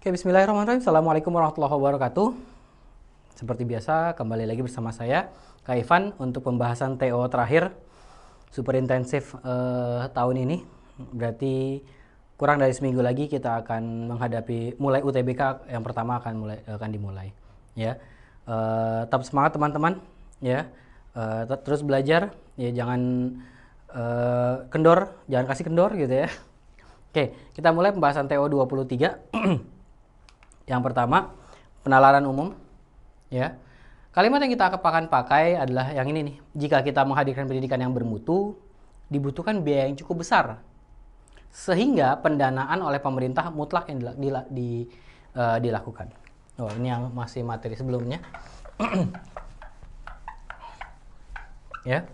Oke, bismillahirrahmanirrahim. Assalamualaikum warahmatullahi wabarakatuh. Seperti biasa, kembali lagi bersama saya, Kak Ivan, untuk pembahasan TO terakhir super intensif tahun ini. Berarti kurang dari seminggu lagi kita akan menghadapi mulai UTBK yang pertama akan dimulai. Ya, tetap semangat teman-teman. Ya, terus belajar. Ya, jangan kendor, jangan kasih kendor gitu ya. Oke, kita mulai pembahasan TO 23. Yang pertama, penalaran umum. Ya. Kalimat yang kita akan pakai adalah yang ini nih. Jika kita menghadirkan pendidikan yang bermutu, dibutuhkan biaya yang cukup besar. Sehingga pendanaan oleh pemerintah mutlak yang dilakukan. Oh, ini yang masih materi sebelumnya. Ya.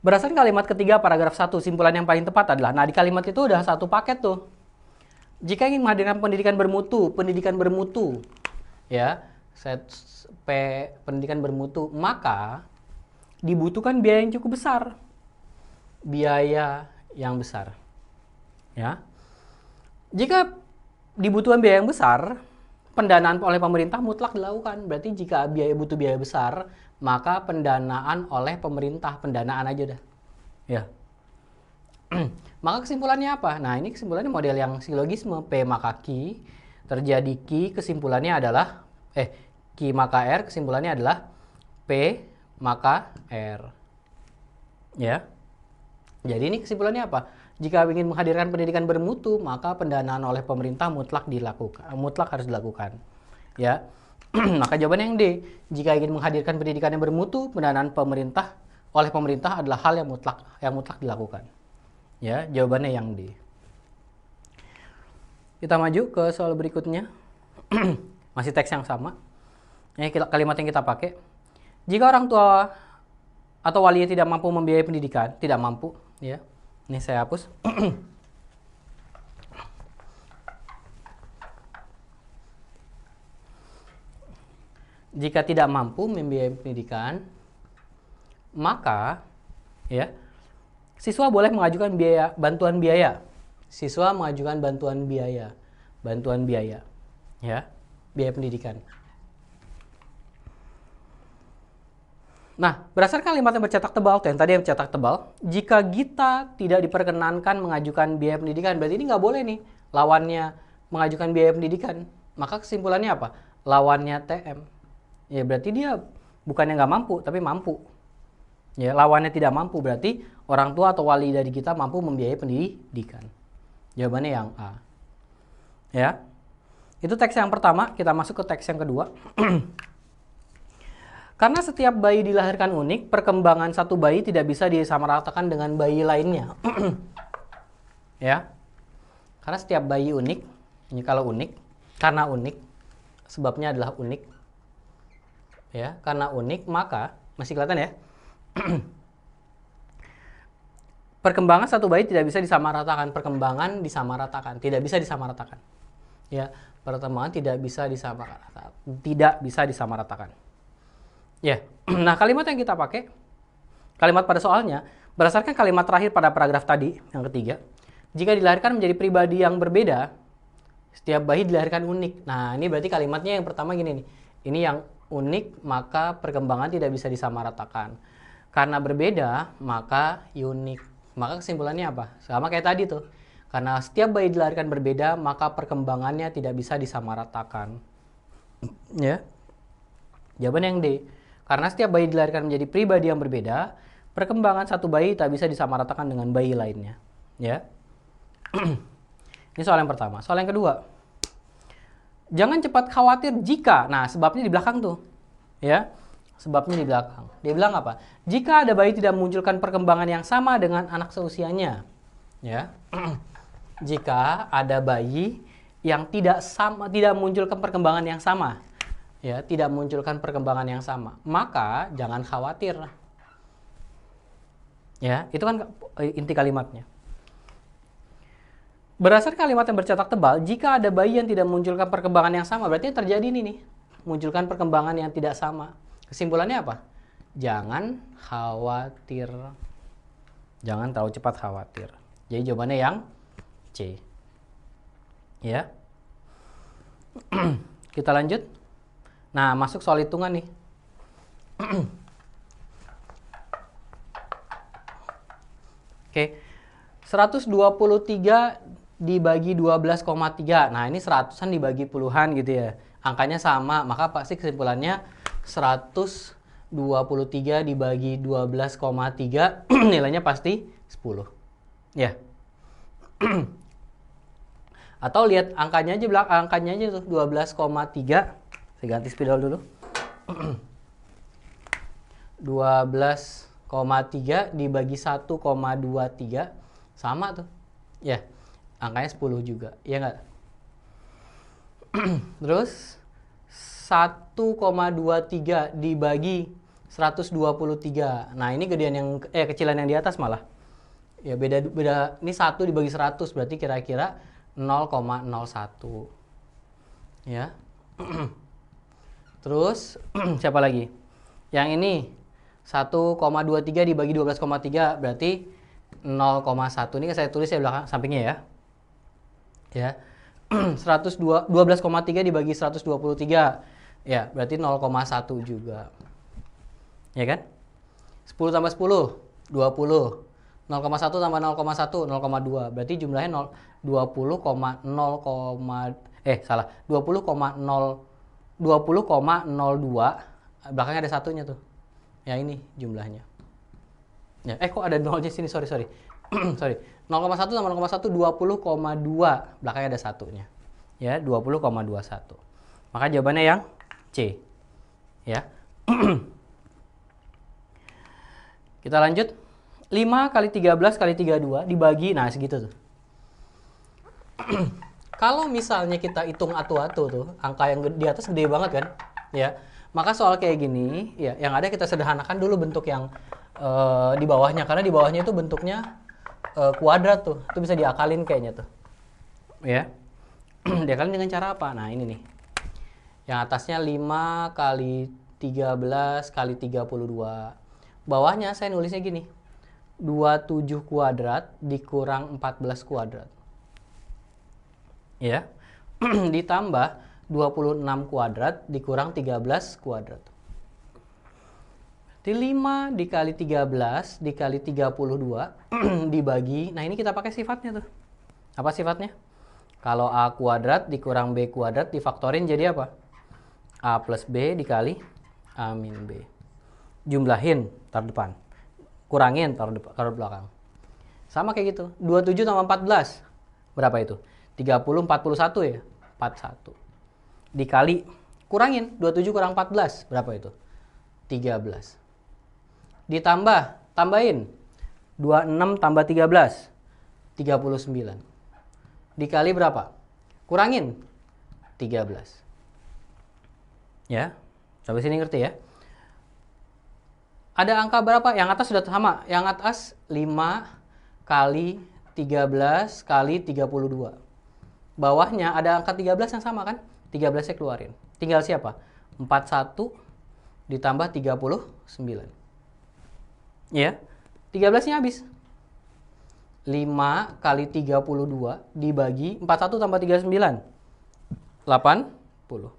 Berdasarkan kalimat ketiga paragraf 1, simpulan yang paling tepat adalah, nah di kalimat itu udah satu paket tuh. Jika ingin menghadirkan pendidikan bermutu, ya, pendidikan bermutu, maka dibutuhkan biaya yang cukup besar, biaya yang besar, ya. Jika dibutuhkan biaya yang besar, pendanaan oleh pemerintah mutlak dilakukan. Berarti jika butuh biaya besar, maka pendanaan oleh pemerintah, pendanaan aja dah, ya. Maka kesimpulannya apa? Nah, ini kesimpulannya model yang silogisme. P maka Q, terjadi Q, kesimpulannya adalah Q maka R, kesimpulannya adalah P maka R. Ya. Jadi ini kesimpulannya apa? Jika ingin menghadirkan pendidikan bermutu, maka pendanaan oleh pemerintah mutlak harus dilakukan. Ya. Maka jawabannya yang D. Jika ingin menghadirkan pendidikan yang bermutu, pendanaan oleh pemerintah adalah hal yang mutlak dilakukan. Ya, jawabannya yang D. Kita maju ke soal berikutnya. Masih teks yang sama. Ini kalimat yang kita pakai. Jika orang tua atau wali tidak mampu membiayai pendidikan, tidak mampu, ya. Ini saya hapus. Jika tidak mampu membiayai pendidikan, maka ya, siswa boleh mengajukan bantuan biaya. Siswa mengajukan bantuan biaya, ya, biaya pendidikan. Nah, berdasarkan kalimat yang bercetak tebal, yang tadi yang bercetak tebal, jika Gita tidak diperkenankan mengajukan biaya pendidikan, berarti ini nggak boleh nih lawannya mengajukan biaya pendidikan. Maka kesimpulannya apa? Lawannya TM. Ya, berarti dia bukannya nggak mampu, tapi mampu. Ya, lawannya tidak mampu, berarti orang tua atau wali dari kita mampu membiayai pendidikan. Jawabannya yang A. Ya. Itu teks yang pertama, kita masuk ke teks yang kedua. Karena setiap bayi dilahirkan unik, perkembangan satu bayi tidak bisa disamaratakan dengan bayi lainnya. Ya. Karena setiap bayi unik, ini kalau unik, karena unik, sebabnya adalah unik. Ya, karena unik, maka masih kelihatan ya? Perkembangan satu bayi tidak bisa disamaratakan. Tidak bisa disamaratakan. Ya, perkembangan tidak bisa disamaratakan. Ya, nah kalimat yang kita pakai, kalimat pada soalnya, berdasarkan kalimat terakhir pada paragraf tadi, yang ketiga, jika dilahirkan menjadi pribadi yang berbeda, setiap bayi dilahirkan unik. Nah, ini berarti kalimatnya yang pertama gini nih. Ini yang unik, maka perkembangan tidak bisa disamaratakan. Karena berbeda, maka unik. Maka kesimpulannya apa? Sama kayak tadi tuh. Karena setiap bayi dilahirkan berbeda, maka perkembangannya tidak bisa disamaratakan. Ya. Jawaban yang D. Karena setiap bayi dilahirkan menjadi pribadi yang berbeda, perkembangan satu bayi tak bisa disamaratakan dengan bayi lainnya. Ya. Ini soal yang pertama. Soal yang kedua. Jangan cepat khawatir jika, nah sebabnya di belakang tuh. Ya. Sebabnya di belakang. Dia bilang apa? Jika ada bayi tidak memunculkan perkembangan yang sama dengan anak seusianya. Ya. Jika ada bayi yang tidak memunculkan perkembangan yang sama. Ya, tidak memunculkan perkembangan yang sama, maka jangan khawatir. Ya, itu kan inti kalimatnya. Berdasarkan kalimat yang bercetak tebal, jika ada bayi yang tidak memunculkan perkembangan yang sama, berarti yang terjadi ini nih, munculkan perkembangan yang tidak sama. Kesimpulannya apa? Jangan khawatir. Jangan terlalu cepat khawatir. Jadi jawabannya yang C. Ya. Kita lanjut. Nah, masuk soal hitungan nih. Oke. 123 dibagi 12,3. Nah, ini seratusan dibagi puluhan gitu ya. Angkanya sama, maka pasti kesimpulannya 123 dibagi 12,3 nilainya pasti 10. Ya. Atau lihat angkanya aja, angkanya aja tuh 12,3. Saya ganti spidol dulu. 12,3 dibagi 1,23 sama tuh. Ya, angkanya 10 juga. Iya nggak? Terus 1,23 dibagi 123. Nah, ini gedean yang kecilan yang di atas malah. Ya, beda ini 1 dibagi 100 berarti kira-kira 0,01. Ya. Terus siapa lagi? Yang ini 1,23 dibagi 12,3 berarti 0,1. Ini saya tulis ya belakang sampingnya ya. Ya. 12,3 dibagi 123. Ya, berarti 0,1 juga. Ya kan? 10 tambah 10, 20. 0,1 tambah 0,1, 0,2. Berarti jumlahnya 20,02. Belakangnya ada satunya tuh. Ya ini jumlahnya. Ya, kok ada nolnya sini? Sorry. Sorry. 0,1 tambah 0,1 20,2. Belakangnya ada satunya. Ya, 20,21. Maka jawabannya yang C. Ya. Kita lanjut. 5 kali 13 kali 32 dibagi, nah segitu tuh. Kalau misalnya kita hitung atu-atu tuh, angka yang di atas gede banget kan, ya. Maka soal kayak gini, ya, yang ada kita sederhanakan dulu bentuk yang di bawahnya, karena di bawahnya itu bentuknya kuadrat tuh, itu bisa diakalin kayaknya tuh, ya. Diakalin dengan cara apa? Nah ini nih, yang atasnya 5 kali 13 kali 32, bawahnya saya nulisnya gini, 27 kuadrat dikurang 14 kuadrat. Ya. Ditambah 26 kuadrat dikurang 13 kuadrat. Jadi 5 dikali 13 dikali 32 dibagi, nah ini kita pakai sifatnya tuh. Apa sifatnya? Kalau A kuadrat dikurang B kuadrat difaktorin jadi apa? A plus B dikali A min B. Jumlahin, taruh depan. Kurangin, taruh belakang. Sama kayak gitu. 27 tambah 14. Berapa itu? 30, 41 ya? 41. Dikali, kurangin. 27 kurang 14. Berapa itu? 13. Ditambah, tambahin. 26 tambah 13. 39. Dikali berapa? Kurangin. 13. Ya. Sampai sini ngerti ya? Ada angka berapa? Yang atas sudah sama. Yang atas 5 kali 13 kali 32. Bawahnya ada angka 13 yang sama kan? 13-nya keluarin. Tinggal siapa? 41 ditambah 39. Ya. 13-nya habis. 5 kali 32 dibagi 41 tambah 39. 80.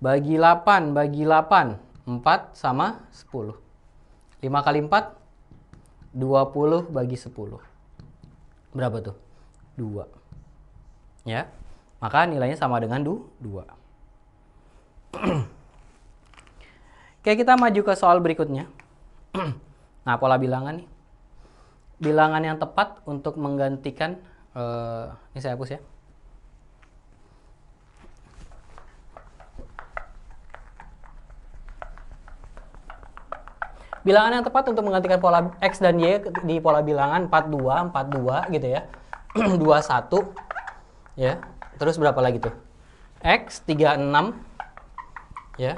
Bagi 8, bagi 8. 4 sama 10. 5 kali 4, 20 bagi 10. Berapa tuh? 2. Ya. Maka nilainya sama dengan 2. Oke, kita maju ke soal berikutnya. Nah, pola bilangan nih. Bilangan yang tepat untuk menggantikan, ini saya hapus ya. Bilangan yang tepat untuk menggantikan pola X dan Y di pola bilangan 42, 42 gitu ya. 21 ya. Terus berapa lagi tuh? X 36 ya.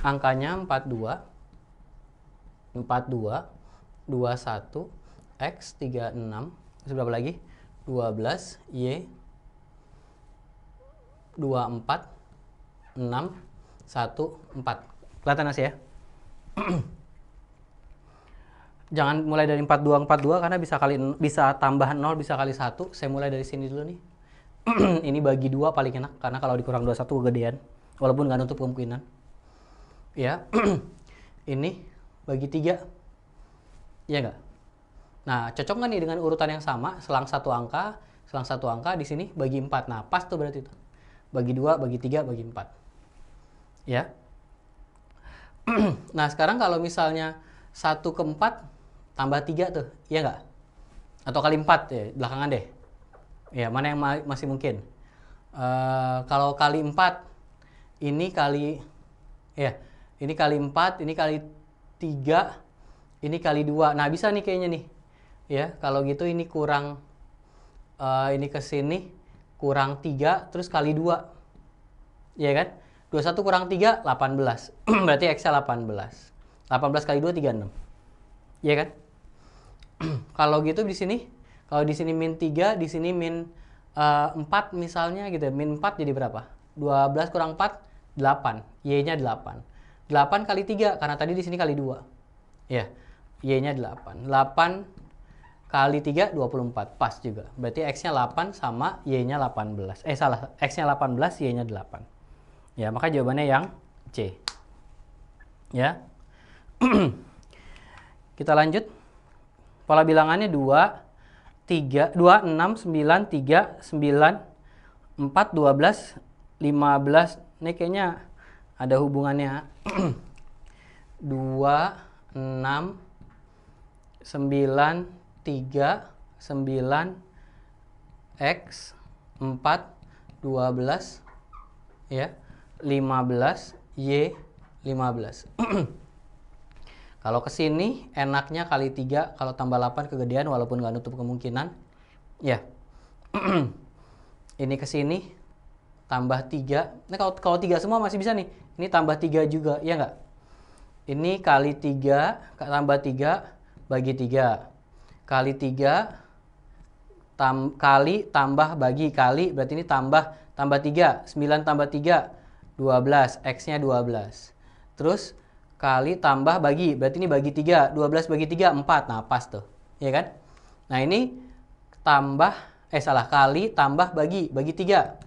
Angkanya 42, 42, 21, X 36, Terus berapa lagi? 12 Y 24 6 1 4. Kelihatan nggak sih ya? Jangan mulai dari 42 karena bisa tambah 0, bisa kali 1. Saya mulai dari sini dulu nih. Ini bagi 2 paling enak karena kalau dikurang 21 kegedean. Walaupun nggak nutup kemungkinan. Ya. Ini bagi 3. Iya nggak? Nah, cocok nggak nih dengan urutan yang sama? Selang satu angka di sini bagi 4. Nah, pas tuh berarti tuh. Bagi 2, bagi 3, bagi 4. Ya. Nah, sekarang kalau misalnya 1 ke 4 tambah 3 tuh, iya nggak? Atau kali 4 ya, belakangan deh. Ya, mana yang masih mungkin? Kalau kali 4, ini kali, ya, ini kali 4, ini kali 3, ini kali 2. Nah, bisa nih kayaknya nih. Ya, kalau gitu ini kurang, ini ke sini, kurang 3, terus kali 2. Iya kan? 21 kurang 3, 18. Berarti X-nya 18. 18 kali 2, 36. Iya kan? Kalau gitu di sini, kalau di sini min 3, di sini min 4 misalnya gitu. Min 4 jadi berapa? 12 kurang 4, 8. Y-nya 8. 8 kali 3, karena tadi di sini kali 2. Ya, Y-nya 8. 8 kali 3, 24. Pas juga. Berarti X-nya 8 sama Y-nya 18. Salah. X-nya 18, Y-nya 8. Ya, maka jawabannya yang C. Ya. Kita lanjut. Pola bilangannya 2, 3, 2, 6, 9, 3, 9, 4, 12, 15. Ini kayaknya ada hubungannya. 2, 6, 9, 3, 9, X, 4, 12, ya, 15, Y, 15. Kalau ke sini enaknya kali 3, kalau tambah 8 kegedean walaupun nggak nutup kemungkinan. Ya. Ini ke sini tambah 3. Nah, kalau 3 semua masih bisa nih. Ini tambah 3 juga, ya nggak? Ini kali 3, tambah 3, bagi 3. Kali 3, kali, tambah, bagi, kali. Berarti ini tambah 3. 9 tambah 3, 12. X-nya 12. Terus kali, tambah, bagi. Berarti ini bagi 3. 12 bagi 3, 4. Nah, pas tuh. Ya kan? Nah, ini tambah, kali, tambah, bagi. Bagi 3.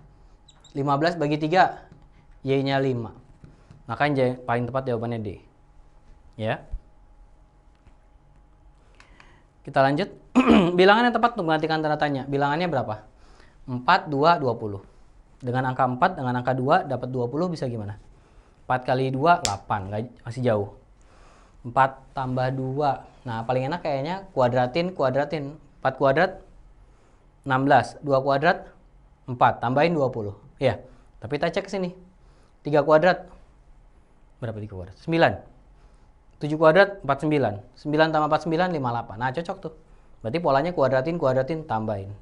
15 bagi 3. Y-nya 5. Makanya paling tepat jawabannya D. Ya. Kita lanjut. Bilangan yang tepat untuk menggantikan tanda tanya. Bilangannya berapa? 4, 2, 20. Dengan angka 4, dengan angka 2, dapat 20 bisa gimana? 4 kali 2, 8. Masih jauh. 4 tambah 2. Nah, paling enak kayaknya kuadratin. 4 kuadrat, 16. 2 kuadrat, 4. Tambahin 20. Ya, tapi kita cek ke sini. 3 kuadrat. Berapa 3 kuadrat? 9. 7 kuadrat, 49. 9 tambah 49, 58. Nah, cocok tuh. Berarti polanya kuadratin, tambahin.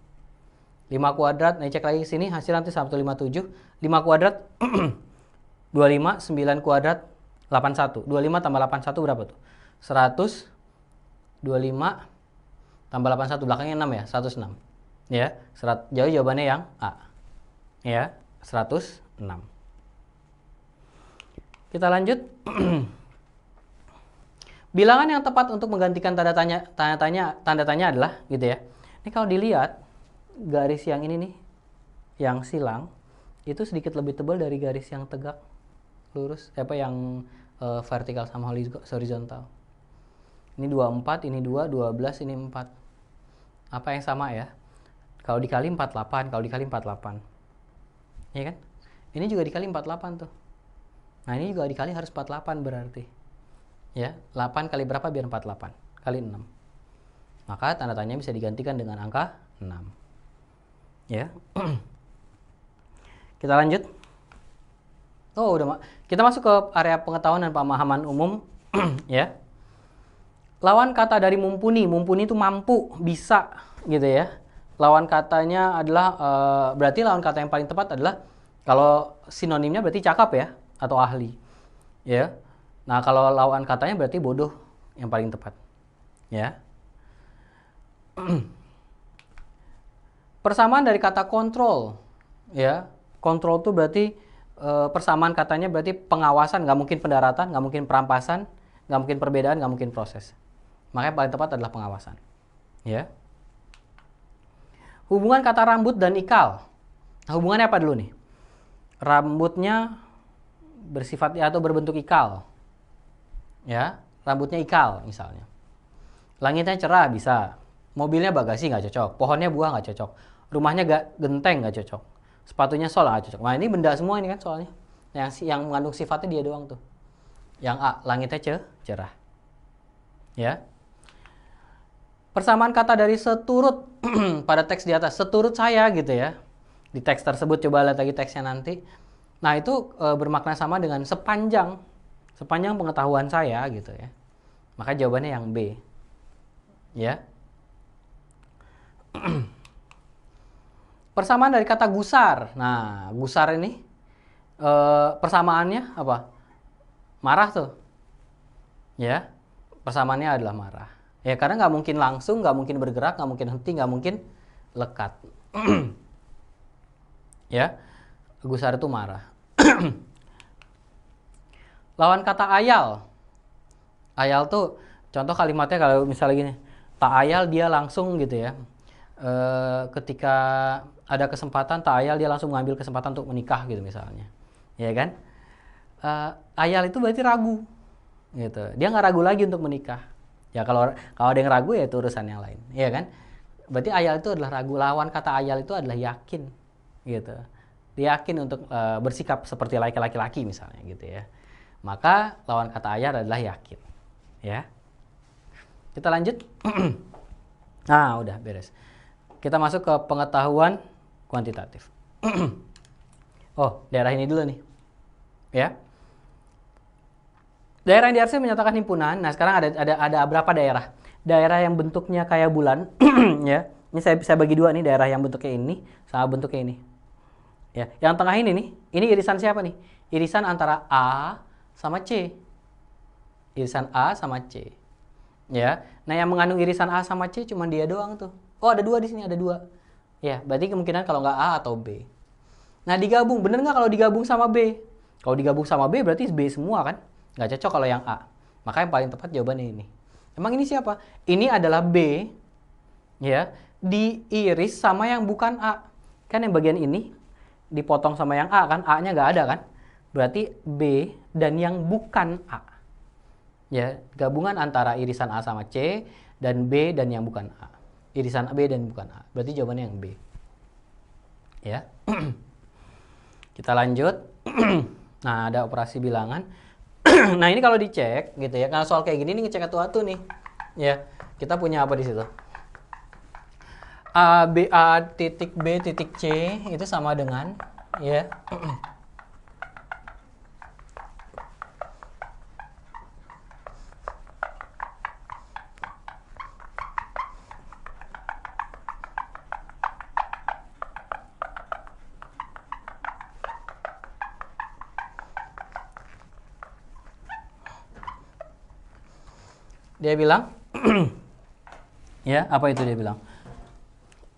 5 kuadrat, nah cek lagi ke sini, hasil nanti 157. 5 kuadrat, 25, 9 kuadrat, 81. 25 tambah 81 berapa tuh? 100, 25 tambah 81, belakangnya 6 ya, 106. Ya, jauh jawabannya yang A. Ya, 106. Kita lanjut. Bilangan yang tepat untuk menggantikan tanda tanya adalah gitu ya. Ini kalau dilihat garis yang ini nih, yang silang itu sedikit lebih tebal dari garis yang tegak lurus, yang vertikal sama horizontal. Ini 24, ini 2, 12, ini 4. Apa yang sama ya? Kalau dikali 48, kalau dikali 48. Ya kan? Ini juga dikali 48 tuh. Nah, ini juga dikali harus 48 berarti. Ya, 8 kali berapa biar 48? Kali 6. Maka tanda tanya bisa digantikan dengan angka 6. Ya. Kita lanjut. Oh, udah. Kita masuk ke area pengetahuan dan pemahaman umum. Ya. Lawan kata dari mumpuni. Mumpuni itu mampu, bisa, gitu ya. Lawan katanya adalah, berarti lawan kata yang paling tepat adalah, kalau sinonimnya berarti cakap ya, atau ahli. Ya. Nah, kalau lawan katanya berarti bodoh yang paling tepat. Ya. Persamaan dari kata kontrol, ya. Kontrol itu berarti persamaan katanya berarti pengawasan, nggak mungkin pendaratan, nggak mungkin perampasan, nggak mungkin perbedaan, nggak mungkin proses. Makanya paling tepat adalah pengawasan, ya. Hubungan kata rambut dan ikal. Nah, hubungannya apa dulu nih? Rambutnya bersifat atau berbentuk ikal, ya. Rambutnya ikal misalnya. Langitnya cerah bisa. Mobilnya bagasi nggak cocok. Pohonnya buah nggak cocok. Rumahnya genteng nggak cocok. Sepatunya sol nggak cocok. Nah ini benda semua ini kan soalnya. Yang mengandung sifatnya dia doang tuh. Yang A, langitnya cerah. Ya. Persamaan kata dari seturut pada teks di atas. Seturut saya gitu ya. Di teks tersebut coba lihat lagi teksnya nanti. Nah itu bermakna sama dengan sepanjang pengetahuan saya gitu ya. Maka jawabannya yang B. Ya. Persamaan dari kata gusar. Nah, gusar ini persamaannya apa? Marah tuh. Ya, persamaannya adalah marah. Ya, karena nggak mungkin langsung, nggak mungkin bergerak, nggak mungkin henti, nggak mungkin lekat. Ya, gusar itu marah. Lawan kata ayal. Ayal tuh contoh kalimatnya kalau misalnya gini, tak ayal dia langsung gitu ya. Ketika ada kesempatan tak ayal dia langsung mengambil kesempatan untuk menikah gitu misalnya, ya kan? Ayal itu berarti ragu, gitu. Dia nggak ragu lagi untuk menikah. Ya kalau ada yang ragu ya itu urusan yang lain, ya kan? Berarti ayal itu adalah ragu. Lawan kata ayal itu adalah yakin, gitu. Dia yakin untuk bersikap seperti laki-laki misalnya, gitu ya. Maka lawan kata ayal adalah yakin, ya. Kita lanjut. Nah, udah beres. Kita masuk ke pengetahuan kuantitatif. Oh, daerah ini dulu nih. Ya. Daerah yang diarsip menyatakan himpunan. Nah, sekarang ada berapa daerah? Daerah yang bentuknya kayak bulan, ya. Ini saya bagi dua nih, daerah yang bentuknya ini sama bentuknya ini. Ya, yang tengah ini nih, ini irisan siapa nih? Irisan antara A sama C. Irisan A sama C. Ya. Nah, yang mengandung irisan A sama C cuma dia doang tuh. Oh, ada dua di sini, ada dua. Ya, berarti kemungkinan kalau nggak A atau B. Nah, digabung. Bener nggak kalau digabung sama B? Kalau digabung sama B berarti B semua kan? Nggak cocok kalau yang A. Maka yang paling tepat jawabannya ini. Emang ini siapa? Ini adalah B, ya, diiris sama yang bukan A. Kan yang bagian ini dipotong sama yang A kan? A-nya nggak ada kan? Berarti B dan yang bukan A. Ya, gabungan antara irisan A sama C dan B dan yang bukan A. Irisan B dan bukan A. Berarti jawabannya yang B. Ya. Kita lanjut. Nah, ada operasi bilangan. Nah, ini kalau dicek gitu ya. Karena soal kayak gini nih ngecek atu-atu nih. Ya. Kita punya apa di situ? A titik B titik C itu sama dengan ya. Dia bilang, ya, apa itu dia bilang?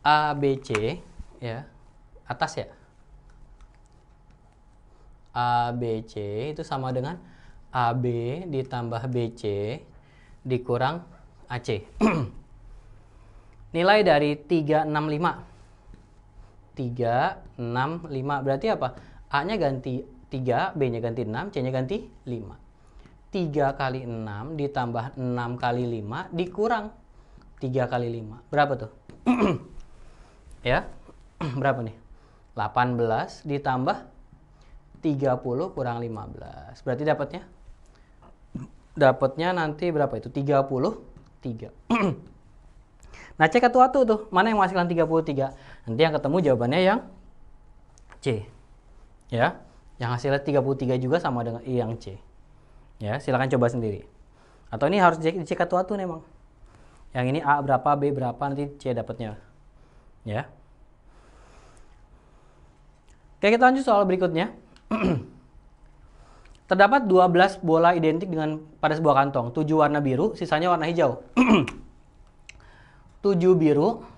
ABC, ya, atas ya. ABC itu sama dengan AB ditambah BC dikurang AC. Nilai dari 365. 365 berarti apa? A-nya ganti 3, B-nya ganti 6, C-nya ganti 5. 3 kali 6 ditambah 6 kali 5 dikurang 3 kali 5. Berapa tuh? Ya, berapa nih? 18 ditambah 30 kurang 15. Berarti dapatnya? Dapatnya nanti berapa itu? 33. Nah, cek atu-atu tuh. Mana yang menghasilkan 33? Nanti yang ketemu jawabannya yang C. Ya, yang hasilnya 33 juga sama dengan yang C. Ya, silakan coba sendiri. Atau ini harus dicek atu-atu memang. Yang ini A berapa, B berapa, nanti C dapatnya. Ya. Oke, kita lanjut soal berikutnya. Terdapat 12 bola identik dengan pada sebuah kantong. 7 warna biru, sisanya warna hijau. 7 biru,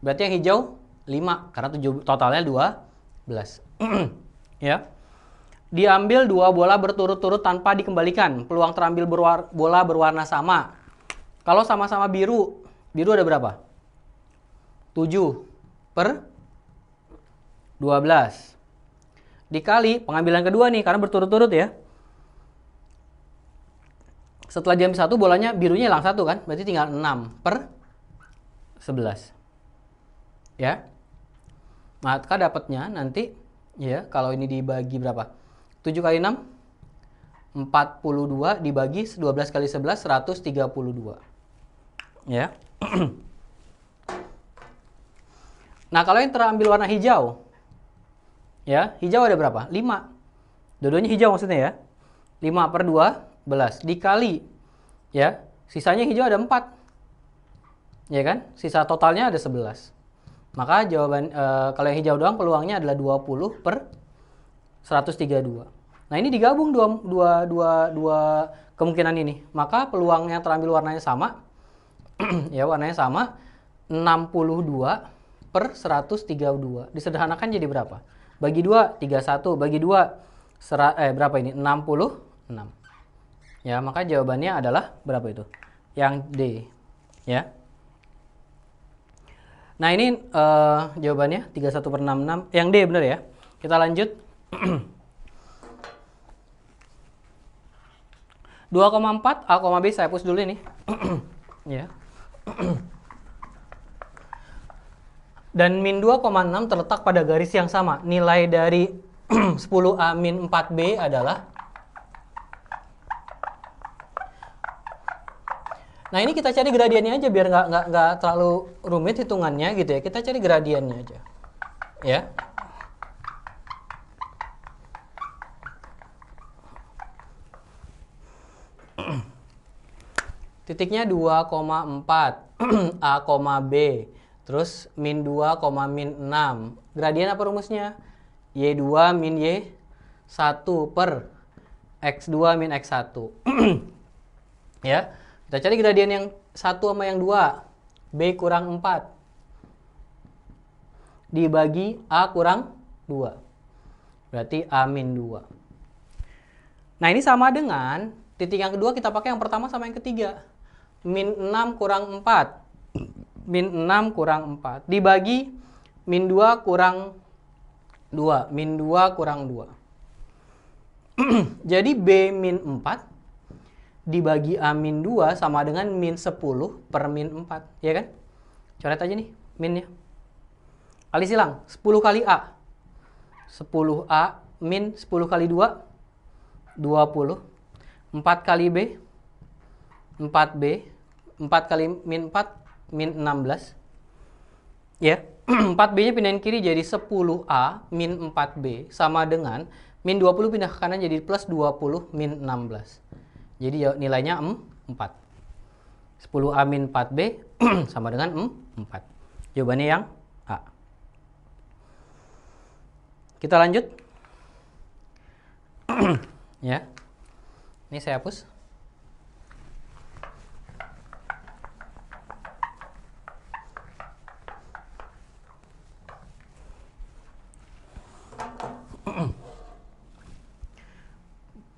berarti yang hijau 5 karena totalnya 12. Ya. Diambil 2 bola berturut-turut tanpa dikembalikan. Peluang terambil bola berwarna sama. Kalau sama-sama biru ada berapa? 7 per 12. Dikali pengambilan kedua nih, karena berturut-turut ya. Setelah diambil 1, bolanya birunya hilang 1 kan? Berarti tinggal 6 per 11. Ya. Maka dapatnya nanti ya, kalau ini dibagi berapa? 7 kali 6 42 dibagi 12 kali 11 132. Ya. Nah, kalau yang terambil warna hijau, ya, hijau ada berapa? 5. Dua-duanya hijau maksudnya ya. 5 per 12 dikali, ya, sisanya hijau ada 4. Ya kan? Sisa totalnya ada 11. Maka jawaban, kalau yang hijau doang peluangnya adalah 20 per 132. Nah, ini digabung dua kemungkinan ini. Maka peluangnya terambil warnanya sama. Ya, warnanya sama. 62 per 132. Disederhanakan jadi berapa? Bagi 2, 31. Bagi 2, berapa ini? 66. Ya, maka jawabannya adalah berapa itu? Yang D. Ya. Nah, ini jawabannya 31 per 66. Yang D benar ya. Kita lanjut. 2,4 A, B saya hapus dulu ini. Ya. Dan min 2,6 terletak pada garis yang sama. Nilai dari 10A min 4B adalah. Nah, ini kita cari gradiennya aja biar nggak terlalu rumit hitungannya gitu ya. Kita cari gradiennya aja. Ya. Titiknya 2,4 A, B. Terus min 2, min 6. Gradien apa rumusnya? Y2 min Y1 per X2 min X1. Ya. Kita cari gradien yang 1 sama yang 2. B kurang 4. Dibagi A kurang 2. Berarti A min 2. Nah, ini sama dengan titik yang kedua kita pakai yang pertama sama yang ketiga. Min 6 kurang 4. Min 6 kurang 4. Dibagi min 2 kurang 2. Min 2 kurang 2. Jadi B min 4 dibagi A min 2 sama dengan min 10 per min 4. Ya kan? Coret aja nih minnya. Kali silang. 10 kali A. 10A min 10 kali 2. 20. 4 kali B. 4B. 4 kali min 4. Min 16. Ya. 4B-nya pindahin kiri jadi 10A min 4B sama dengan min 20 pindah ke kanan jadi plus 20 min 16. Jadi nilainya 4. 10A min 4B sama dengan 4. Jawabannya yang A. Kita lanjut. Ya. Ini saya hapus.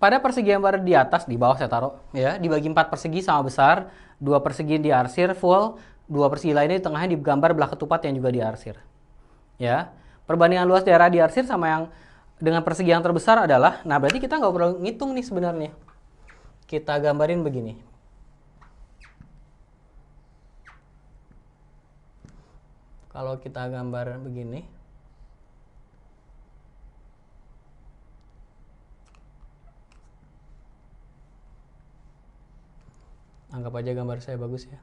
Pada persegi gambar di atas, di bawah saya taruh, ya, dibagi 4 persegi sama besar, 2 persegi diarsir full, 2 persegi lainnya di tengahnya digambar belah ketupat yang juga diarsir. Ya, perbandingan luas daerah diarsir sama yang dengan persegi yang terbesar adalah, nah berarti kita nggak perlu ngitung nih sebenarnya. Kita gambarin begini. Kalau kita gambar begini, anggap aja gambar saya bagus ya.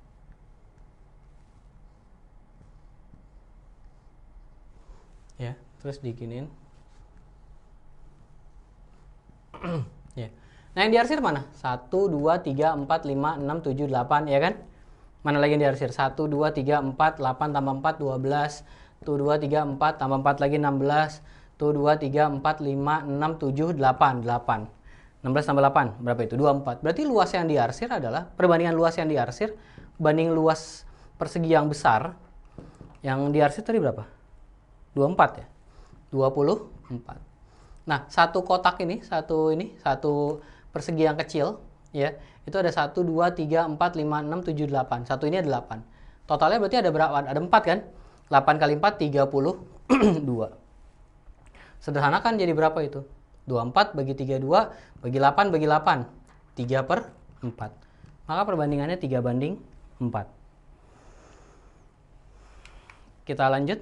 Ya, terus diginin. Ya. Nah, yang diarsir mana? 1, 2, 3, 4, 5, 6, 7, 8, ya kan? Mana lagi yang diarsir? 1, 2, 3, 4, 8 tambah 4, 12. Tuh 2, 3, 4 tambah 4 lagi 16. Tuh 2, 3, 4, 5, 6, 7, 8, 8. 16 tambah 8, berapa itu? 24. Berarti luas yang diarsir adalah, perbandingan luas yang diarsir banding luas persegi yang besar. Yang diarsir tadi berapa? 24 ya. 24. Nah, satu kotak ini, satu persegi yang kecil ya. Itu ada 1 2 3 4 5 6 7 8. Satu ini ada 8. Totalnya berarti ada berapa? Ada 4 kan? 8 kali 4 32. Sederhanakan jadi berapa itu? 24 bagi 32 bagi 8 bagi 8. 3/4. Maka perbandingannya 3/4. Kita lanjut.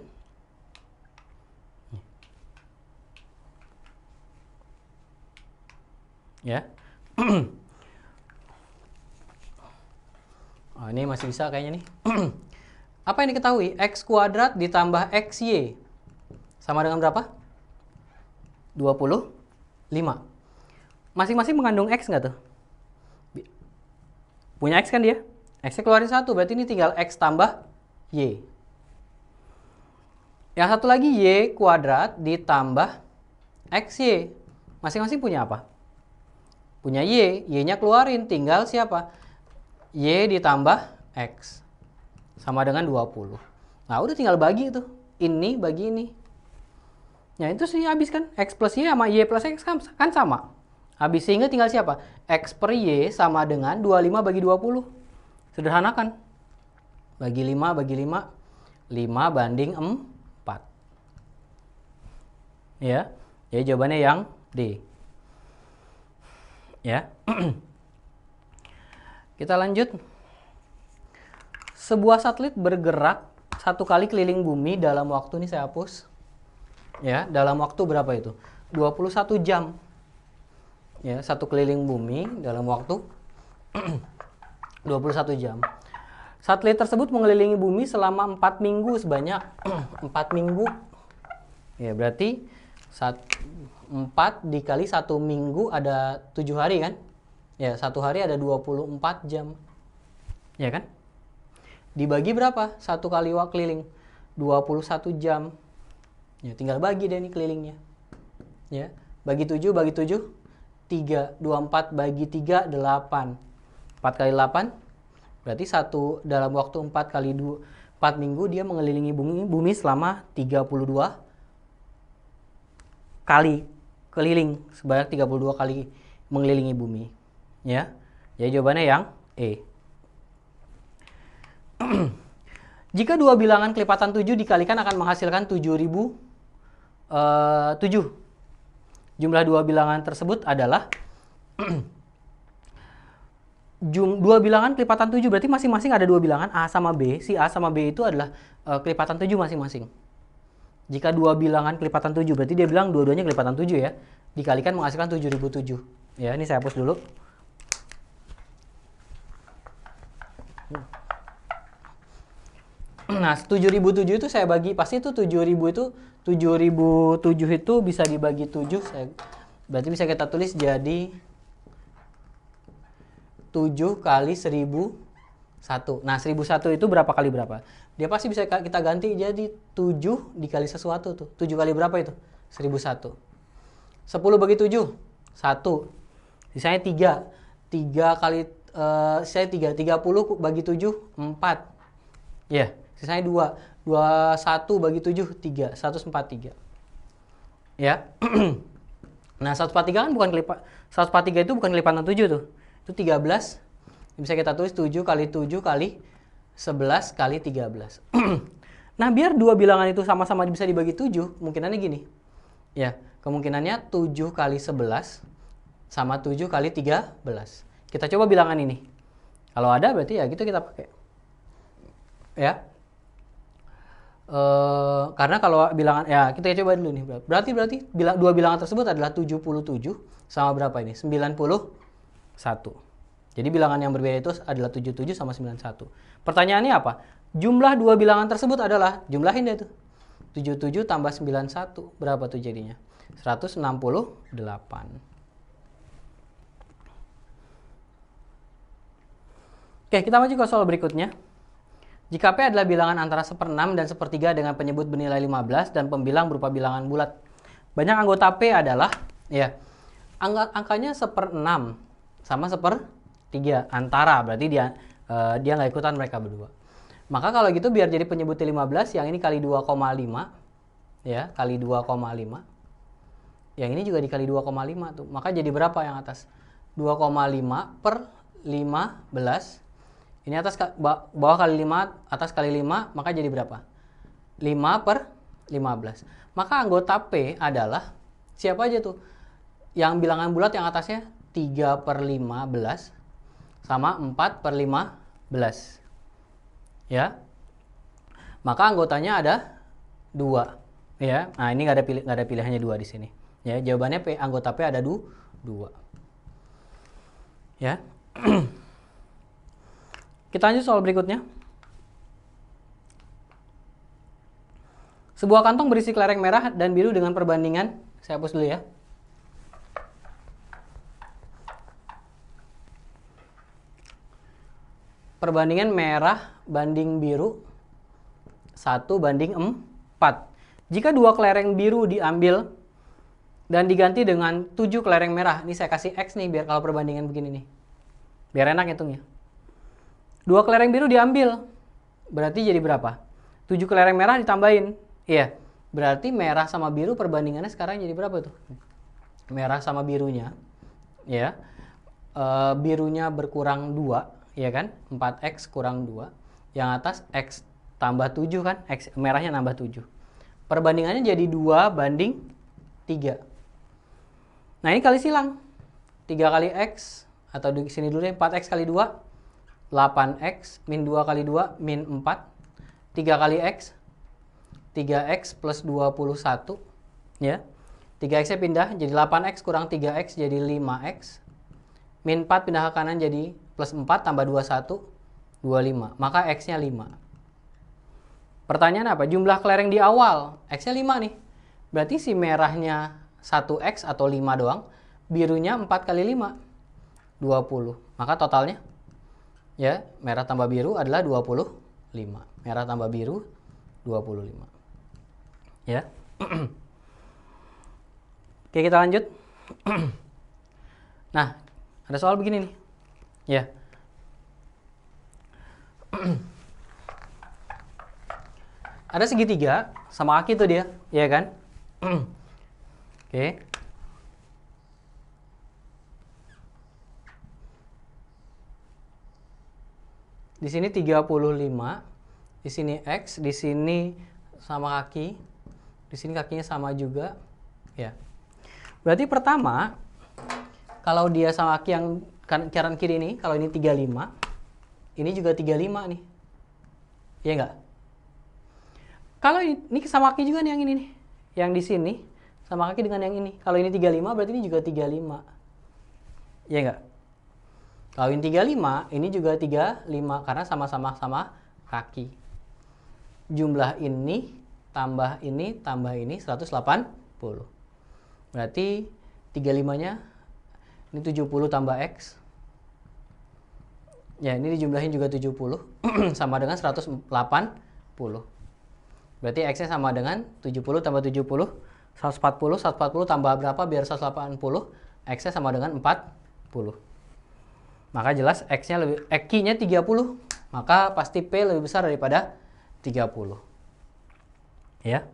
Ya. Oh, ini masih bisa kayaknya nih. Apa yang diketahui? X kuadrat ditambah XY sama dengan berapa? 25. Masing-masing mengandung X nggak tuh? Punya X kan dia? X-nya keluarin 1, berarti ini tinggal X tambah Y. Yang satu lagi Y kuadrat ditambah XY. Masing-masing punya apa? Punya Y. Y-nya keluarin, tinggal siapa? Y ditambah X. Sama dengan 20. Nah, udah tinggal bagi itu. Ini bagi ini. Ya, itu sih habis kan. X plus Y sama Y plus X kan sama. Habis, sehingga tinggal siapa? X per Y sama dengan 25 bagi 20. Sederhanakan. Bagi 5 bagi 5. 5 banding 4. Ya. Jadi jawabannya yang D. Ya. Kita lanjut. Sebuah satelit bergerak 1 kali keliling bumi dalam waktu, ini saya hapus. Ya, dalam waktu berapa itu? 21 jam. Ya, 1 keliling bumi dalam waktu 21 jam. Satelit tersebut mengelilingi bumi selama 4 minggu sebanyak 4 minggu. Ya, berarti 4 dikali 1 minggu ada 7 hari kan? Ya, 1 hari ada 24 jam. Ya kan? Dibagi berapa? 1 kali keliling. 21 jam. Ya, tinggal bagi deh nih kelilingnya. Ya, bagi 7 bagi 7 3, 24 bagi 3 8. 4 kali 8 berarti dalam waktu 4 kali 4 minggu dia mengelilingi bumi selama 32 kali keliling, sebanyak 32 kali mengelilingi bumi. Ya. Jadi jawabannya yang E. Jika dua bilangan kelipatan 7 dikalikan akan menghasilkan 7.007. Jumlah dua bilangan tersebut adalah dua bilangan kelipatan 7, berarti masing-masing ada dua bilangan A sama B. Si A sama B itu adalah kelipatan 7 masing-masing. Jika dua bilangan kelipatan 7, berarti dia bilang dua-duanya kelipatan 7 ya. Dikalikan menghasilkan 7.007. Ya, ini saya hapus dulu. Nah, 7.007 itu saya bagi, pasti itu 7.000 itu 7.007 itu bisa dibagi 7, berarti bisa kita tulis jadi 7 kali 1.001. Nah, 1.001 itu berapa kali berapa? Dia pasti bisa kita ganti jadi 7 dikali sesuatu tuh. 7 kali berapa itu? 1.001. 10 bagi 7, 1. Sisanya 3. 3 kali, sisanya 3. 30 bagi 7, 4. Ya, sisanya 2. 21 bagi 7, 3. 143. Ya. Nah, 143 kan bukan kelipatan. 143 itu bukan kelipatan 7 tuh. Itu 13. Bisa kita tulis 7 kali 7 kali 11 kali 13. Nah, biar dua bilangan itu sama-sama bisa dibagi 7, kemungkinannya gini. Ya, kemungkinannya 7 kali 11 sama 7 kali 13. Kita coba bilangan ini. Kalau ada berarti ya gitu kita pakai. Ya. Karena kalau bilangan, ya kita coba dulu nih. Berarti dua bilangan tersebut adalah 77 sama berapa ini? 91. Jadi bilangan yang berbeda itu adalah 77 sama 91. Pertanyaannya apa? Jumlah dua bilangan tersebut adalah, jumlahin deh itu. 77 tambah 91. Berapa tuh jadinya? 168. Oke, kita maju ke soal berikutnya. Jika P adalah bilangan antara 1/6 dan 1/3 dengan penyebut bernilai 15 dan pembilang berupa bilangan bulat. Banyak anggota P adalah, ya, angkanya 1/6 sama 1/3 antara, berarti dia nggak ikutan mereka berdua. Maka kalau gitu biar jadi penyebutnya 15, yang ini kali 2,5, ya, kali 2,5. Yang ini juga dikali 2,5 tuh. Maka jadi berapa yang atas? 2,5 per 15. Ini atas bawah kali 5, atas kali 5, maka jadi berapa? 5 per 15. Maka anggota P adalah siapa aja tuh? Yang bilangan bulat yang atasnya 3 per 15 sama 4 per 15. Ya. Maka anggotanya ada 2. Ya. Nah, ini nggak ada pilihannya 2 di sini. Ya, jawabannya P, anggota P ada 2. Ya. Kita lanjut soal berikutnya. Sebuah kantong berisi kelereng merah dan biru dengan perbandingan, saya hapus dulu ya. Perbandingan merah banding biru 1:4. Jika 2 kelereng biru diambil dan diganti dengan 7 kelereng merah. Ini saya kasih X nih biar kalau perbandingan begini nih. Biar enak hitungnya. 2 kelereng biru diambil. Berarti jadi berapa? 7 kelereng merah ditambahin. Iya. Berarti merah sama biru perbandingannya sekarang jadi berapa tuh? Merah sama birunya. Ya. Birunya berkurang 2, ya kan? 4X kurang 2. Yang atas X tambah 7 kan? X, merahnya nambah 7. Perbandingannya jadi 2:3. Nah, ini kali silang. 3 kali X, atau di sini dulu ya, 4X kali 2, 8X, min 2 kali 2, min 4. 3 kali X, 3X plus 21. Ya. 3X-nya pindah, jadi 8X kurang 3X jadi 5X. Min 4 pindah ke kanan jadi plus 4 tambah 21, 25. Maka X-nya 5. Pertanyaan apa? Jumlah kelereng di awal. X-nya 5 nih. Berarti si merahnya 1X atau 5 doang. Birunya 4 kali 5. 20. Maka totalnya, ya, merah tambah biru adalah 25. Merah tambah biru 25. Ya. Oke, kita lanjut. Nah, ada soal begini nih. Ya. Ada segitiga sama kaki tuh dia, ya kan? Oke. Di sini 35, di sini X, di sini sama kaki, di sini kakinya sama juga, ya. Berarti pertama, kalau dia sama kaki yang kanan kiri ini, kalau ini 35, ini juga 35 nih. Iya nggak? Kalau ini sama kaki juga nih yang ini nih. Yang di sini sama kaki dengan yang ini. Kalau ini 35 berarti ini juga 35. Iya nggak? Kalau ini 35, ini juga 35 karena sama-sama sama kaki. Jumlah ini tambah ini 180. Berarti 35-nya ini 70 tambah X. Ya, ini dijumlahin juga 70 sama dengan 180. Berarti X-nya sama dengan 70 tambah 70, 140, 140 tambah berapa biar 180, X-nya sama dengan 40. Maka jelas X-nya Q-nya 30, maka pasti P lebih besar daripada 30. Ya.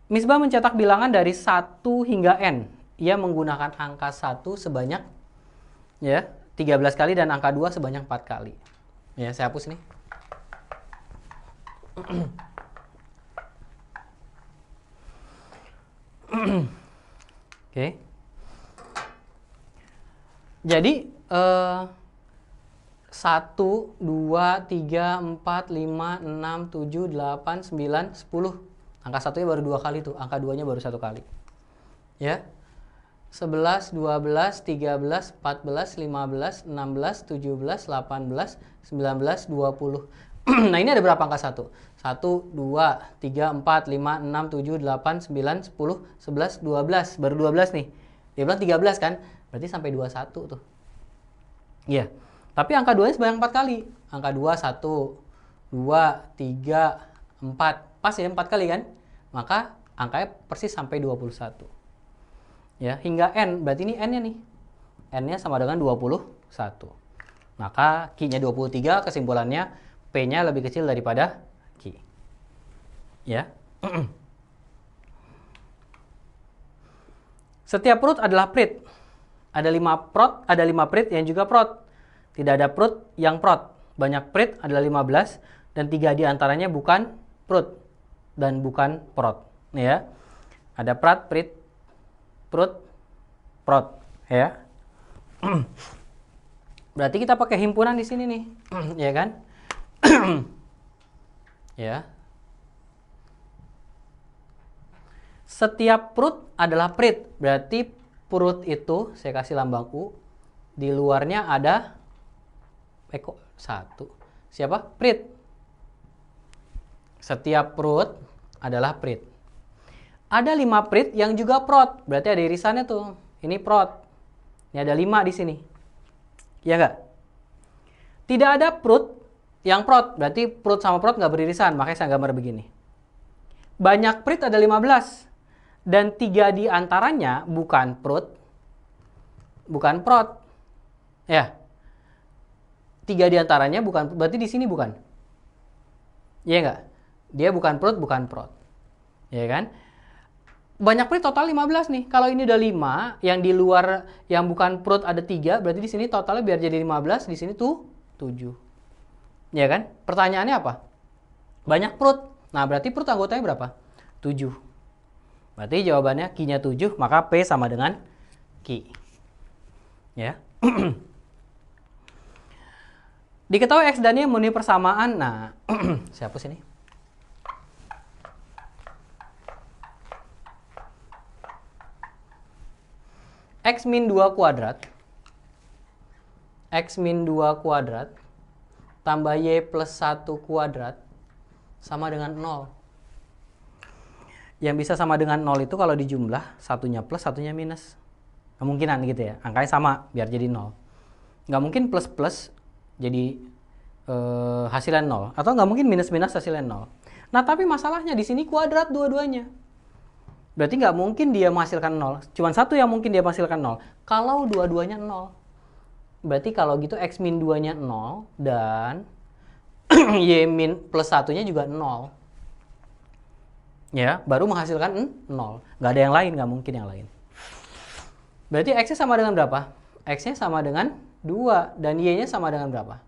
Misbah mencetak bilangan dari 1 hingga N. Ia menggunakan angka 1 sebanyak, ya, 13 kali dan angka 2 sebanyak 4 kali. Ya, saya hapus nih. Oke. Jadi 1, 2, 3, 4, 5, 6, 7, 8, 9, 10. Angka 1-nya baru 2 kali tuh, angka 2-nya baru 1 kali. Ya. 11, 12, 13, 14, 15, 16, 17, 18, 19, 20. Nah, ini ada berapa angka 1? 1, 2, 3, 4, 5, 6, 7, 8, 9, 10, 11, 12. Baru 12 nih. Dia bilang 13 kan? Berarti sampai 21 tuh. Iya. Tapi angka 2-nya sebanyak 4 kali. Angka 2, 1, 2, 3, 4. Pas ya 4 kali kan? Maka angkanya persis sampai 21. Ya, hingga N, berarti ini N-nya nih. N-nya sama dengan 21. Maka Q-nya 23, kesimpulannya P-nya lebih kecil daripada Q. Ya. Setiap perut adalah prit. Ada 5 prot, ada 5 prit yang juga prot. Tidak ada perut yang prot. Banyak prit adalah 15 dan 3 diantaranya bukan prut dan bukan prot. Ya. Ada prat, prit, prut, prot. Ya. Berarti kita pakai himpunan di sini nih. Ya kan? Ya. Setiap perut adalah prit. Berarti perut itu, saya kasih lambang U. Di luarnya ada kok 1. Siapa? Prit. Setiap perut adalah prit. Ada 5 prit yang juga prot. Berarti ada irisannya tuh. Ini prot. Ini ada 5 di sini. Ya enggak? Tidak ada perut yang prot. Berarti perut sama prot nggak beririsan. Makanya saya gambar begini. Banyak prit ada 15. Dan 3 di antaranya bukan perut, bukan prot. Ya. 3 di antaranya bukan, berarti di sini bukan. Iya enggak? Dia bukan perut, bukan prot. Ya kan? Banyak prit total 15 nih. Kalau ini udah 5, yang di luar yang bukan perut ada 3, berarti di sini totalnya biar jadi 15, di sini tuh 7. Ya kan? Pertanyaannya apa? Banyak perut. Nah, berarti perut anggotanya berapa? 7. Berarti jawabannya Q-nya 7, maka P sama dengan Q. Ya. Diketahui X dan Y memenuhi persamaan. Nah, saya hapus ini. X min 2 kuadrat. X min 2 kuadrat tambah Y plus 1 kuadrat sama dengan 0. Yang bisa sama dengan 0 itu kalau dijumlah, satunya plus, satunya minus. Kemungkinan gitu ya, angkanya sama biar jadi 0. Nggak mungkin plus-plus jadi hasilnya 0. Atau nggak mungkin minus-minus hasilnya 0. Nah, tapi masalahnya di sini kuadrat dua-duanya. Berarti nggak mungkin dia menghasilkan 0. Cuma satu yang mungkin dia menghasilkan 0. Kalau dua-duanya 0. Berarti kalau gitu X min 2-nya 0 dan Y min plus 1-nya juga 0. Ya, baru menghasilkan 0. Nggak ada yang lain, nggak mungkin yang lain. Berarti X-nya sama dengan berapa? X-nya sama dengan 2 dan Y-nya sama dengan berapa?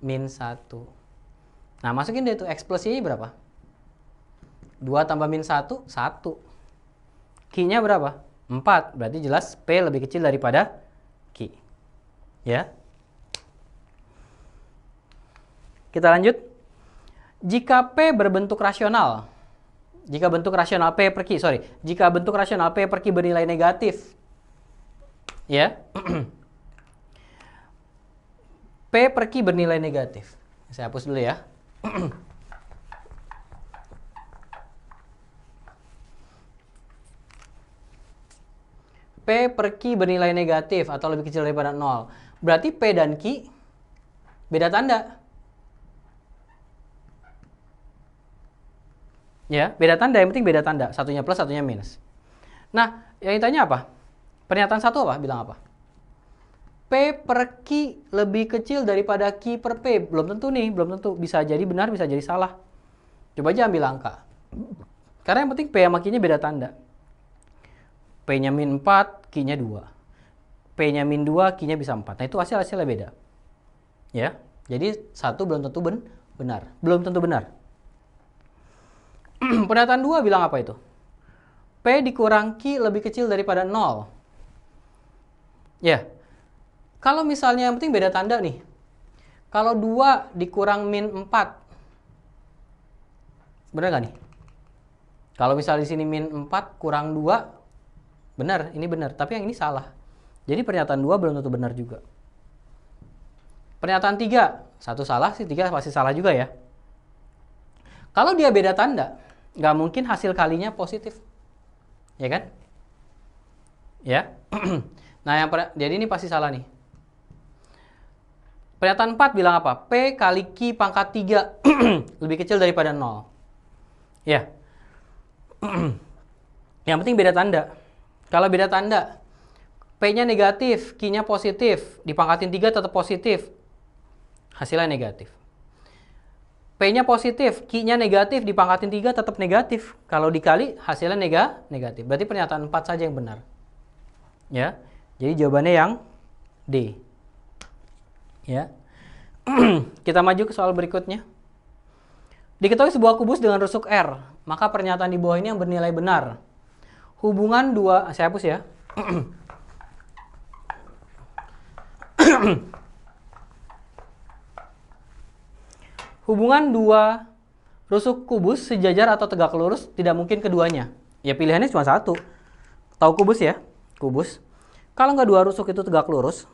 Min 1. Nah, masukin deh tuh X plus Y berapa? 2 tambah min 1, 1. Q-nya berapa? 4. Berarti jelas P lebih kecil daripada Q. Ya. Kita lanjut. Jika P berbentuk rasional. Jika bentuk rasional P per Q, Jika bentuk rasional P per Q bernilai negatif. Ya. P per Q bernilai negatif. Saya hapus dulu ya. P per Q bernilai negatif atau lebih kecil daripada 0. Berarti P dan Q beda tanda. Ya, beda tanda, yang penting beda tanda. Satunya plus, satunya minus. Nah, yang ditanya apa? Pernyataan satu apa? Bilang apa? P per Q lebih kecil daripada Q per P. Belum tentu nih, belum tentu. Bisa jadi benar, bisa jadi salah. Coba aja ambil angka. Karena yang penting P sama Q-nya beda tanda. P-nya min 4, Q-nya 2. P-nya min 2, Q-nya bisa 4. Nah, itu hasilnya beda. Ya, jadi satu belum tentu benar. Belum tentu benar. Pernyataan 2 bilang apa itu? P dikurang Q lebih kecil daripada 0. Ya. Kalau misalnya yang penting beda tanda nih. Kalau 2 dikurang min 4. Benar nggak nih? Kalau misalnya di sini min 4 kurang 2. Benar, ini benar. Tapi yang ini salah. Jadi pernyataan 2 belum tentu benar juga. Pernyataan 3. Satu salah sih, 3 pasti salah juga ya. Kalau dia beda tanda, nggak mungkin hasil kalinya positif. Ya kan? Ya. Nah, jadi ini pasti salah nih. Pernyataan 4 bilang apa? P kali Q pangkat 3 lebih kecil daripada 0. Ya. Yang penting beda tanda. Kalau beda tanda, P-nya negatif, Q-nya positif, dipangkatin 3 tetap positif. Hasilnya negatif. P-nya positif, Q-nya negatif, dipangkatin 3 tetap negatif. Kalau dikali hasilnya negatif. Berarti pernyataan 4 saja yang benar. Ya. Jadi jawabannya yang D. Ya. Kita maju ke soal berikutnya. Diketahui sebuah kubus dengan rusuk R, maka pernyataan di bawah ini yang bernilai benar. Hubungan dua, saya hapus ya. Hubungan dua rusuk kubus sejajar atau tegak lurus tidak mungkin keduanya. Ya pilihannya cuma satu. Tahu kubus ya? Kubus. Kalau nggak dua rusuk itu tegak lurus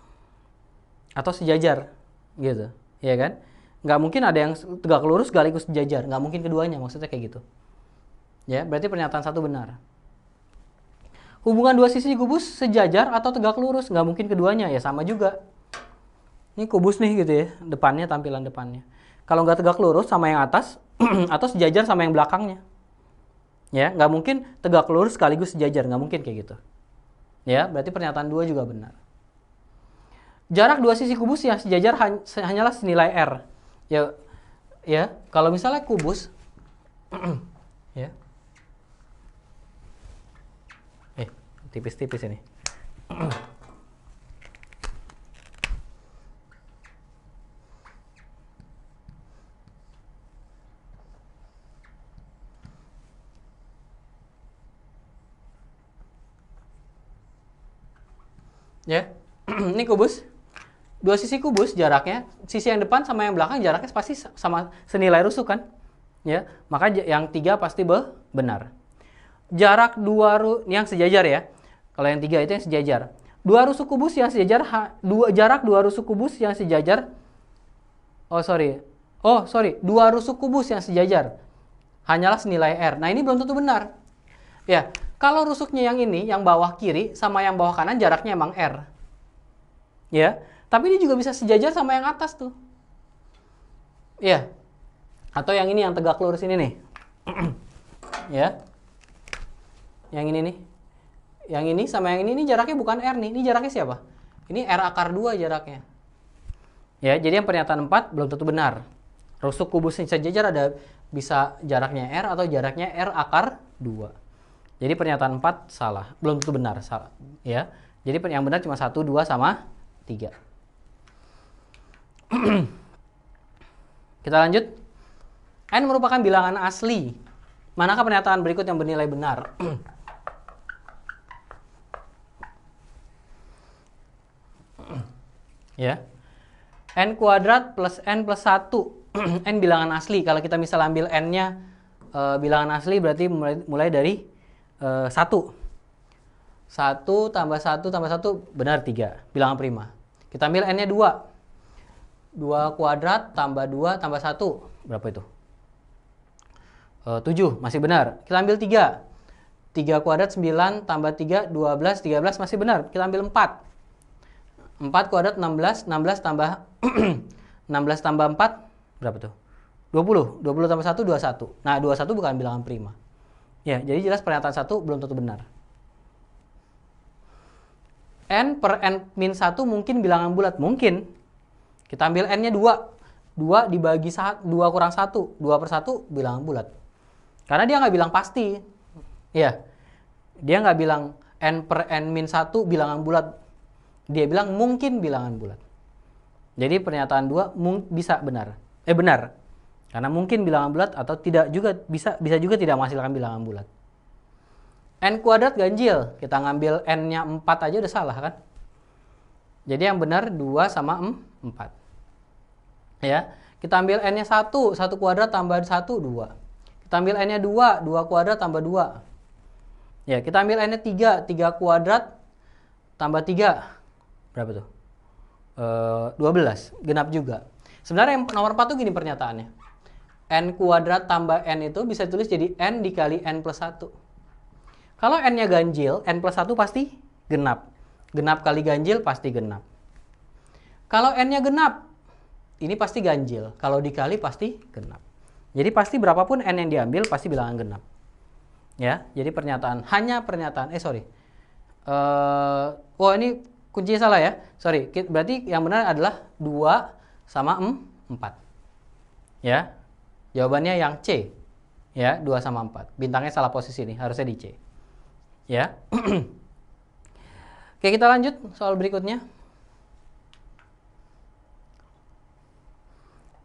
atau sejajar, gitu, ya kan? Nggak mungkin ada yang tegak lurus sekaligus sejajar. Nggak mungkin keduanya, maksudnya kayak gitu. Ya, berarti pernyataan satu benar. Hubungan dua sisi kubus sejajar atau tegak lurus, nggak mungkin keduanya, ya sama juga. Ini kubus nih gitu ya, depannya, tampilan depannya. Kalau nggak tegak lurus sama yang atas, atau sejajar sama yang belakangnya. Ya, nggak mungkin tegak lurus sekaligus sejajar, nggak mungkin kayak gitu. Ya, berarti pernyataan 2 juga benar. Jarak dua sisi kubus yang sejajar hanyalah senilai R. Ya, kalau misalnya kubus, ya, tipis-tipis ini. Ya, ini kubus. Dua sisi kubus jaraknya, sisi yang depan sama yang belakang jaraknya pasti sama senilai rusuk kan? Ya, maka yang 3 pasti benar. Jarak yang sejajar ya. Kalau yang 3 itu yang sejajar. Dua rusuk kubus yang sejajar, jarak dua rusuk kubus yang sejajar. Dua rusuk kubus yang sejajar hanyalah senilai R. Nah, ini belum tentu benar. Ya, kalau rusuknya yang ini, yang bawah kiri sama yang bawah kanan jaraknya emang R. Ya, tapi ini juga bisa sejajar sama yang atas tuh. Ya. Atau yang ini yang tegak lurus ini nih. Ya. Yang ini nih. Yang ini sama yang ini jaraknya bukan R nih. Ini jaraknya siapa? Ini R akar 2 jaraknya. Ya, jadi yang pernyataan 4 belum tentu benar. Rusuk kubus sejajar ada bisa jaraknya R atau jaraknya R akar 2. Jadi pernyataan 4 salah, belum tentu benar, salah. Ya. Jadi yang benar cuma 1, 2 sama 3. Kita lanjut. N merupakan bilangan asli. Manakah pernyataan berikut yang bernilai benar? Ya. N kuadrat plus N plus 1. N bilangan asli. Kalau kita misal ambil N-nya bilangan asli berarti mulai dari 1. 1 tambah 1 tambah 1 benar 3. Bilangan prima. Kita ambil N-nya 2. 2 kuadrat tambah 2 tambah 1. Berapa itu? 7. Masih benar. Kita ambil 3. 3 kuadrat 9 tambah 3 12. 13 masih benar. Kita ambil 4. 4 kuadrat 16. 16 tambah 16 tambah 4 berapa tuh? 20. 20 tambah 1 21. Nah, 21 bukan bilangan prima. Ya, jadi jelas pernyataan 1 belum tentu benar. N per N min 1 mungkin bilangan bulat. Mungkin. Kita ambil N-nya 2. 2 dibagi 2 kurang 1. 2 per 1 bilangan bulat. Karena dia nggak bilang pasti. Ya. Dia nggak bilang N per N min 1 bilangan bulat. Dia bilang mungkin bilangan bulat. Jadi pernyataan 2 bisa benar. Benar. Karena mungkin bilangan bulat atau tidak juga bisa juga tidak menghasilkan bilangan bulat. N kuadrat ganjil. Kita ngambil N-nya 4 aja udah salah kan? Jadi yang benar 2 sama 4. Ya. Kita ambil N-nya 1. 1 kuadrat tambah 1, 2. Kita ambil N-nya 2. 2 kuadrat tambah 2. Ya, kita ambil N-nya 3. 3 kuadrat tambah 3. Berapa tuh? 12. Genap juga. Sebenarnya yang nomor 4 tuh gini pernyataannya. N kuadrat tambah N itu bisa ditulis jadi N dikali N plus 1. Kalau N-nya ganjil, N plus 1 pasti genap. Genap kali ganjil pasti genap. Kalau N-nya genap, ini pasti ganjil. Kalau dikali pasti genap. Jadi pasti berapapun N yang diambil pasti bilangan genap. Ya, jadi ini kuncinya salah ya. Sorry, berarti yang benar adalah 2 sama 4. Ya. Jawabannya yang C. Ya, 2 sama 4. Bintangnya salah posisi nih, harusnya di C. Ya. Oke, kita lanjut soal berikutnya.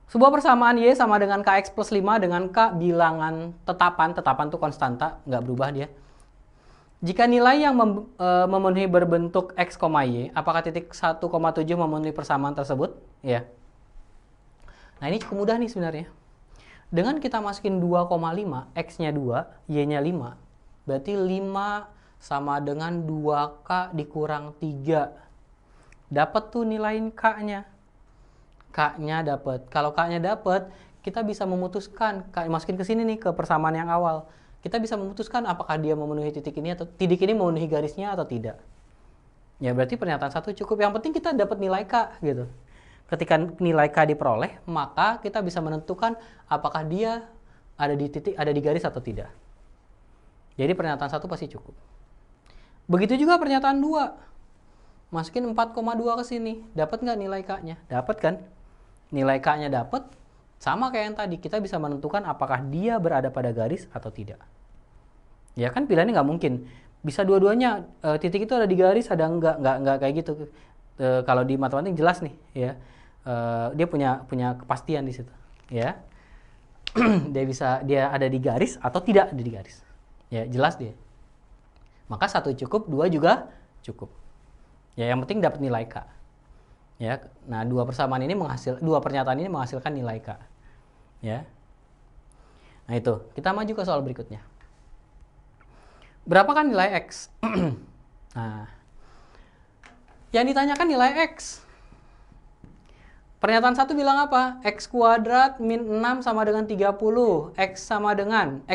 Sebuah persamaan Y sama dengan KX plus 5 dengan K bilangan tetapan. Tetapan itu konstanta, nggak berubah dia. Jika nilai yang memenuhi berbentuk X, Y, apakah titik 1,7 memenuhi persamaan tersebut? Ya. Nah, ini cukup mudah nih sebenarnya. Dengan kita masukin 2,5, X-nya 2, Y-nya 5, berarti 5 sama dengan 2K dikurang 3. Dapat tuh nilai K-nya. K-nya dapat. Kalau K-nya dapat, kita bisa memutuskan, masukin ke sini nih, ke persamaan yang awal. Kita bisa memutuskan apakah dia memenuhi titik ini atau titik ini memenuhi garisnya atau tidak. Ya, berarti pernyataan 1 cukup. Yang penting kita dapat nilai K gitu. Ketika nilai K diperoleh, maka kita bisa menentukan apakah dia ada di titik, ada di garis atau tidak. Jadi pernyataan 1 pasti cukup. Begitu juga pernyataan 2. Masukin 4,2 ke sini. Dapat nggak nilai K-nya? Dapat kan? Nilai K-nya dapat, sama kayak yang tadi. Kita bisa menentukan apakah dia berada pada garis atau tidak. Ya kan pilihannya nggak mungkin. Bisa dua-duanya, titik itu ada di garis, ada nggak kayak gitu. Kalau di matematik jelas nih, ya. Dia punya kepastian di situ, ya. dia ada di garis atau tidak ada di garis, ya jelas dia. Maka 1 cukup, 2 juga cukup, ya. Yang penting dapat nilai K, ya. Nah, dua pernyataan ini menghasilkan nilai K, ya. Nah, itu kita maju ke soal berikutnya. Berapa kan nilai X? Nah, yang ditanyakan nilai X. Pernyataan 1 bilang apa? X kuadrat min 6 sama dengan 30. X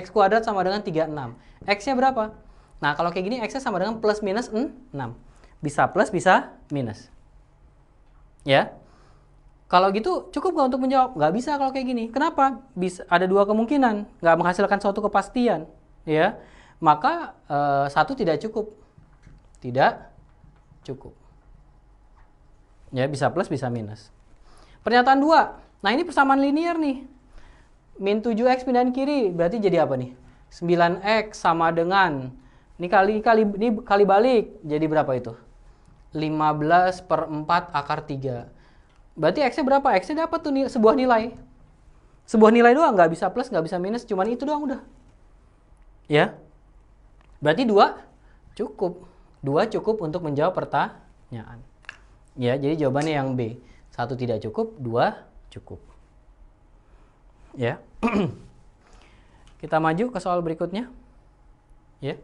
kuadrat sama dengan 36. X-nya berapa? Nah, kalau kayak gini X-nya sama dengan plus minus 6. Bisa plus, bisa minus. Ya. Kalau gitu cukup nggak untuk menjawab? Nggak bisa kalau kayak gini. Kenapa? Bisa, ada 2 kemungkinan. Nggak menghasilkan suatu kepastian. Ya. Maka 1 tidak cukup. Tidak cukup. Ya, bisa plus, bisa minus. Pernyataan 2. Nah, ini persamaan linear nih. Min 7X pindahin kiri. Berarti jadi apa nih? 9X sama dengan, ini kali balik. Jadi berapa itu? 15/4 akar 3. Berarti X-nya berapa? X-nya dapat tuh sebuah nilai. Sebuah nilai doang. Nggak bisa plus, nggak bisa minus. Cuman itu doang udah. Ya. Berarti 2 cukup. 2 cukup untuk menjawab pertanyaan. Ya, jadi jawabannya yang B. 1 tidak cukup, 2 cukup. Ya. Kita maju ke soal berikutnya. Ya.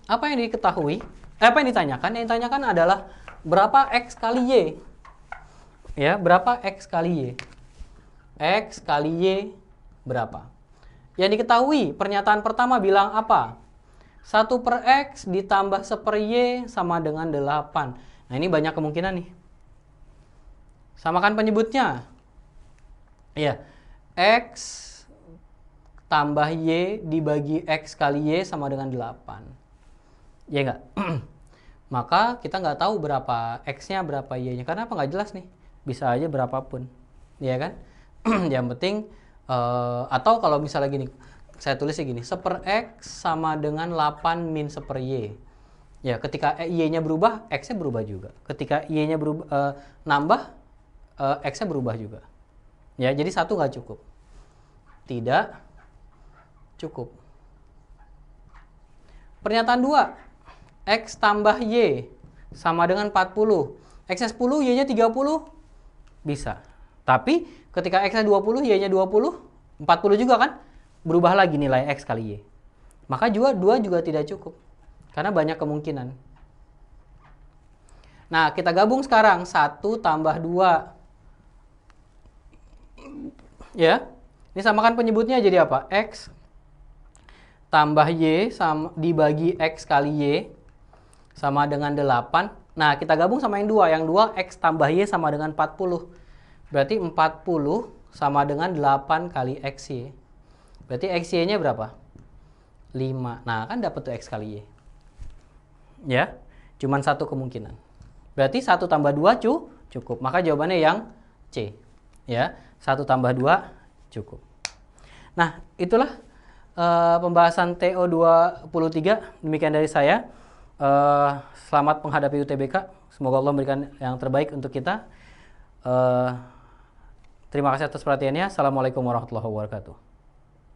Apa yang diketahui? Apa yang ditanyakan? Yang ditanyakan adalah berapa X kali Y? Ya, berapa X kali Y? X kali Y berapa? Yang diketahui, pernyataan pertama bilang apa? 1/X ditambah 1/Y sama dengan 8. Nah, ini banyak kemungkinan nih. Samakan penyebutnya. Iya. X tambah Y dibagi X kali Y sama dengan 8. Ya enggak? Maka kita nggak tahu berapa X-nya, berapa Y-nya. Karena apa? Nggak jelas nih. Bisa aja berapapun. Ya kan? Yang penting, atau kalau misalnya gini, saya tulisnya gini, 1/X sama dengan 8 min 1/Y. Ya, ketika Y-nya berubah, X-nya berubah juga. Ketika Y-nya berubah, nambah, X-nya berubah juga. Ya, jadi 1 nggak cukup. Tidak cukup. Pernyataan 2. X tambah Y sama dengan 40. X-nya 10, Y-nya 30? Bisa. Tapi ketika X-nya 20, Y-nya 20, 40 juga kan? Berubah lagi nilai X kali Y. Maka 2 juga tidak cukup. Karena banyak kemungkinan. Nah, kita gabung sekarang. 1 tambah 2. Ya. Ini samakan penyebutnya jadi apa? X tambah Y dibagi X kali Y sama dengan 8. Nah, kita gabung sama yang 2. Yang 2, X tambah Y sama dengan 40. Berarti 40 sama dengan 8 kali XY. Berarti XY-nya berapa? 5. Nah, kan dapat tuh X kali Y. Ya, cuman 1 kemungkinan. Berarti 1 tambah 2 cukup. Maka jawabannya yang C. Ya, 1 tambah 2 cukup. Nah, itulah pembahasan TO23. Demikian dari saya. Selamat menghadapi UTBK. Semoga Allah memberikan yang terbaik untuk kita. Terima kasih atas perhatiannya. Assalamualaikum warahmatullahi wabarakatuh.